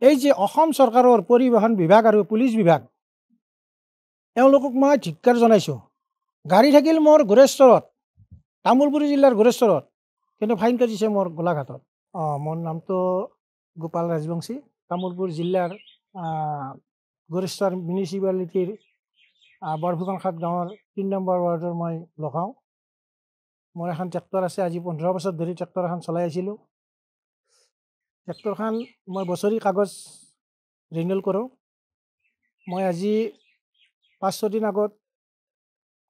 এই যে অসম চৰকাৰৰ পৰিবহণ বিভাগ আৰু পুলিচ বিভাগ এওঁলোকক মই ধিক্কাৰ জনাইছোঁ। গাড়ী থাকিল মোৰ গোৰেশ্বৰত, তামোলপুৰ জিলাৰ গোৰেশ্বৰত, কিন্তু ফাইন কাটিছে মোৰ গোলাঘাটত। মোৰ নামটো গোপাল ৰাজবংশী, তামোলপুৰ জিলাৰ গোৰেশ্বৰ মিউনিচিপালিটিৰ বৰফুকন খাট গাঁৱৰ ৩ নম্বৰ ৱাৰ্ডৰ মই লগাওঁ। মোৰ এখন ট্ৰেক্টৰ আছে, আজি 15 বছৰ ধৰি ট্ৰেক্টৰ এখন চলাই আছিলোঁ। ট্ৰেক্টৰখন মই বছৰি কাগজ ৰিনিউল কৰোঁ। মই আজি 5-6 দিন আগত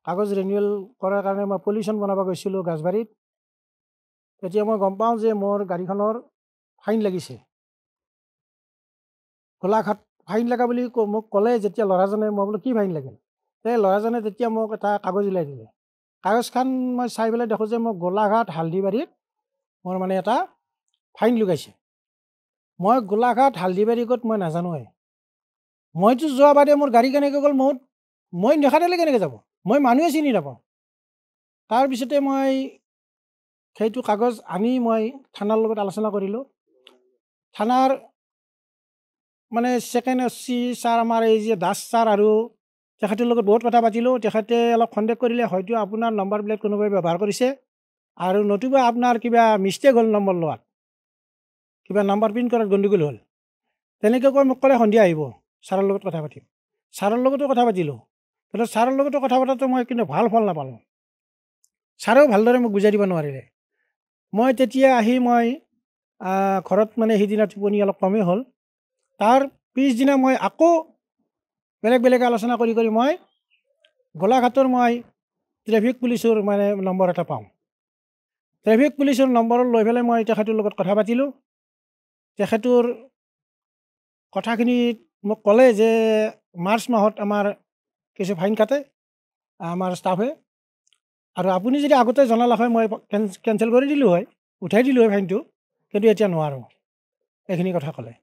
কাগজ ৰিনিউল কৰাৰ কাৰণে মই পলিউশ্যন বনাব গৈছিলোঁ গাছবাৰীত। তেতিয়া মই গম পাওঁ যে মোৰ গাড়ীখনৰ ফাইন লাগিছে। গোলাঘাট ফাইন লগা বুলি মোক ক'লে যেতিয়া ল'ৰাজনে, মই বোলো কি ফাইন লাগিল? সেই ল'ৰাজনে তেতিয়া মোক এটা কাগজ উলিয়াই দিলে। কাগজখন মই চাই পেলাই দেখোঁ যে মোক গোলাঘাট হালধিবাৰীত মোৰ মানে এটা ফাইন লগাইছে। মই গোলাঘাট হালধিবাৰীত মই নাজানোৱে। মইতো যোৱা বাদে মোৰ গাড়ী কেনেকৈ গ'ল, মই নেখাটালে কেনেকৈ যাব? মই মানুহে চিনি নাপাওঁ। তাৰপিছতে মই সেইটো কাগজ আনি মই থানাৰ লগত আলোচনা কৰিলোঁ। থানাৰ মানে ছেকেণ্ড OC ছাৰ, আমাৰ এই যে দাস ছাৰ, আৰু তেখেতৰ লগত বহুত কথা পাতিলোঁ। তেখেতে অলপ সন্দেহ কৰিলে, হয়তো আপোনাৰ নম্বৰ প্লেট কোনোবাই ব্যৱহাৰ কৰিছে, আৰু নতুবা আপোনাৰ কিবা মিষ্টেক হ'ল নম্বৰ লোৱাত, কিবা নম্বৰ প্ৰিণ্ট কৰাত গণ্ডগোল হ'ল। তেনেকৈ কৈ মোক ক'লে সন্ধিয়া আহিব, ছাৰৰ লগত কথা পাতিম। ছাৰৰ লগতো কথা পাতিলোঁ, কিন্তু ছাৰৰ লগতো কথা পতাটো মই কিন্তু ভাল ফল নাপালোঁ। ছাৰেও ভালদৰে মোক বুজাই দিব নোৱাৰিলে। মই তেতিয়া আহি মই ঘৰত মানে সেইদিনা টোপনি অলপ কমেই হ'ল। তাৰ পিছদিনা মই আকৌ বেলেগ আলোচনা কৰি মই গোলাঘাটৰ মই ট্ৰেফিক পুলিচৰ মানে নম্বৰ এটা পাওঁ। ট্ৰেফিক পুলিচৰ নম্বৰ লৈ পেলাই মই তেখেতৰ লগত কথা পাতিলোঁ। তেখেতৰ কথাখিনি মোক ক'লে যে মাৰ্চ মাহত আমাৰ কিছু ফাইন কাটে আমাৰ ষ্টাফে, আৰু আপুনি যদি আগতে জনালে হয় মই কেঞ্চেল কৰি দিলোঁ হয়, উঠাই দিলোঁ হয় ফাইনটো, কিন্তু এতিয়া নোৱাৰোঁ, এইখিনি কথা ক'লে।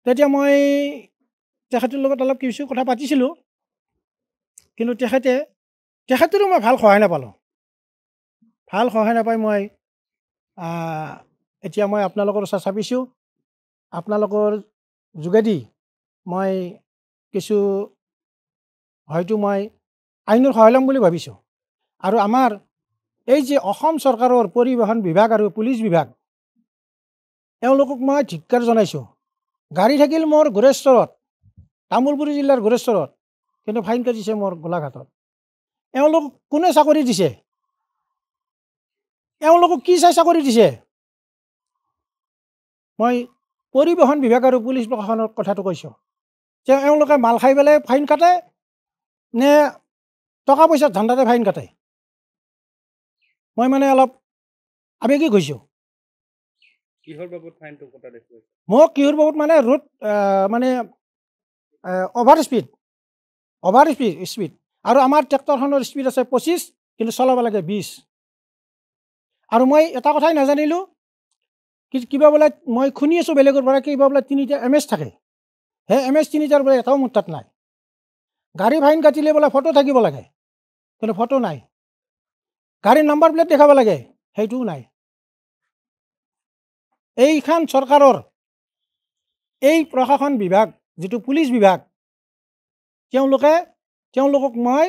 তেতিয়া মই তেখেতৰ লগত অলপ কিছু কথা পাতিছিলোঁ, কিন্তু তেখেতৰো মই ভাল সহায় নাপালোঁ। ভাল সহায় নাপাই মই এতিয়া মই আপোনালোকৰ ওচৰত চাপিছোঁ। আপোনালোকৰ যোগেদি মই কিছু হয়তো মই আইনৰ সহায় ল'ম বুলি ভাবিছোঁ। আৰু আমাৰ এই যে অসম চৰকাৰৰ পৰিবহণ বিভাগ আৰু পুলিচ বিভাগ এওঁলোকক মই ধিক্কাৰ জনাইছোঁ। গাড়ী থাকিল মোৰ গোৰেশ্বৰত, তামোলপুৰ জিলাৰ গোৰেশ্বৰত, কিন্তু ফাইন কাটিছে মোৰ গোলাঘাটত। এওঁলোক কোনে চাকৰি দিছে? এওঁলোকক কি চাই চাকৰি দিছে? মই পৰিবহণ বিভাগ আৰু পুলিচ প্ৰশাসনৰ কথাটো কৈছোঁ যে এওঁলোকে মাল খাই পেলাই ফাইন কাটে নে টকা পইচাৰ ধান্দাতে ফাইন কাটে? মই মানে অলপ আৱেগিক হৈছোঁ। কিহৰ বাবদ ফাইনটো কটা দেখুৱাইছে? মোক কিহৰ বাবদ মানে ৰোড মানে অভাৰ স্পীড, আৰু আমাৰ ট্ৰেক্টৰখনৰ স্পীড আছে 25, কিন্তু চলাব লাগে 20। আৰু মই এটা কথাই নাজানিলোঁ, কিবা বোলে মই শুনি আছোঁ বেলেগৰ পৰা, কিবা বোলে 3টা MS থাকে। সেই MS 3টাৰ বোলে এটাও মোৰ তাত নাই। গাড়ী ফাইন কাটিলে বোলে ফটো থাকিব লাগে, কিন্তু ফটো নাই। গাড়ীৰ নম্বৰ প্লেট দেখাব লাগে, সেইটোও নাই। এইখন চৰকাৰৰ এই প্ৰশাসন বিভাগ, যিটো পুলিচ বিভাগ, তেওঁলোকক মই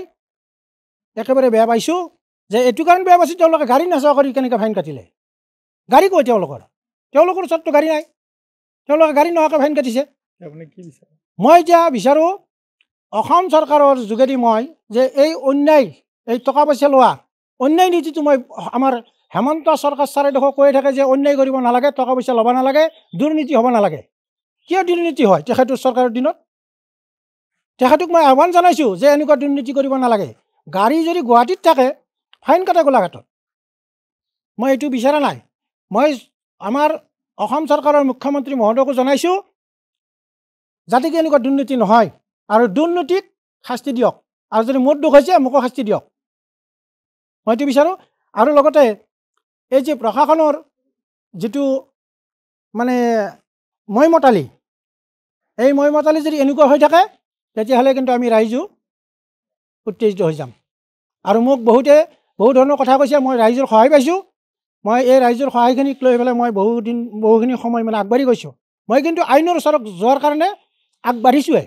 একেবাৰে বেয়া পাইছোঁ। যে এইটো কাৰণে বেয়া পাইছোঁ, তেওঁলোকে গাড়ী নাচোৱা কৰি কেনেকৈ ফাইন কাটিলে? গাড়ী কৈ তেওঁলোকৰ ওচৰততো গাড়ী নাই, তেওঁলোকে গাড়ী নোহোৱাকৈ ফাইন কাটিছে। আপুনি কি বিচাৰে? মই এতিয়া বিচাৰোঁ অসম চৰকাৰৰ যোগেদি মই যে এই অন্যায়, এই টকা পইচা লোৱা অন্যায় নীতিটো মই আমাৰ হেমন্ত চৰকাৰ ছাৰে দেখোন কৈ থাকে যে অন্যায় কৰিব নালাগে, টকা পইচা ল'ব নালাগে, দুৰ্নীতি হ'ব নালাগে। কিয় দুৰ্নীতি হয় তেখেতৰ চৰকাৰৰ দিনত? তেখেতক মই আহ্বান জনাইছোঁ যে এনেকুৱা দুৰ্নীতি কৰিব নালাগে। গাড়ী যদি গুৱাহাটীত থাকে, ফাইন কাটে গোলাঘাটত। মই এইটো বিচৰা নাই। মই আমাৰ অসম চৰকাৰৰ মুখ্যমন্ত্ৰী মহোদয়কো জনাইছোঁ যাতে কি এনেকুৱা দুৰ্নীতি নহয়, আৰু দুৰ্নীতিক শাস্তি দিয়ক, আৰু যদি মোৰ দোষ হৈছে মোকো শাস্তি দিয়ক, মই এইটো বিচাৰোঁ। আৰু লগতে এই যে প্ৰশাসনৰ যিটো মানে মইমতালি, এই মইমতালি যদি এনেকুৱা হৈ থাকে, তেতিয়াহ'লে কিন্তু আমি ৰাইজো উত্তেজিত হৈ যাম। আৰু মোক বহু ধৰণৰ কথা কৈছে, মই ৰাইজৰ সহায় পাইছোঁ। মই এই ৰাইজৰ সহায়খিনিক লৈ পেলাই মই বহুখিনি সময় মানে আগবাঢ়ি গৈছোঁ। মই কিন্তু আইনৰ ওচৰত যোৱাৰ কাৰণে আগবাঢ়িছোঁহে।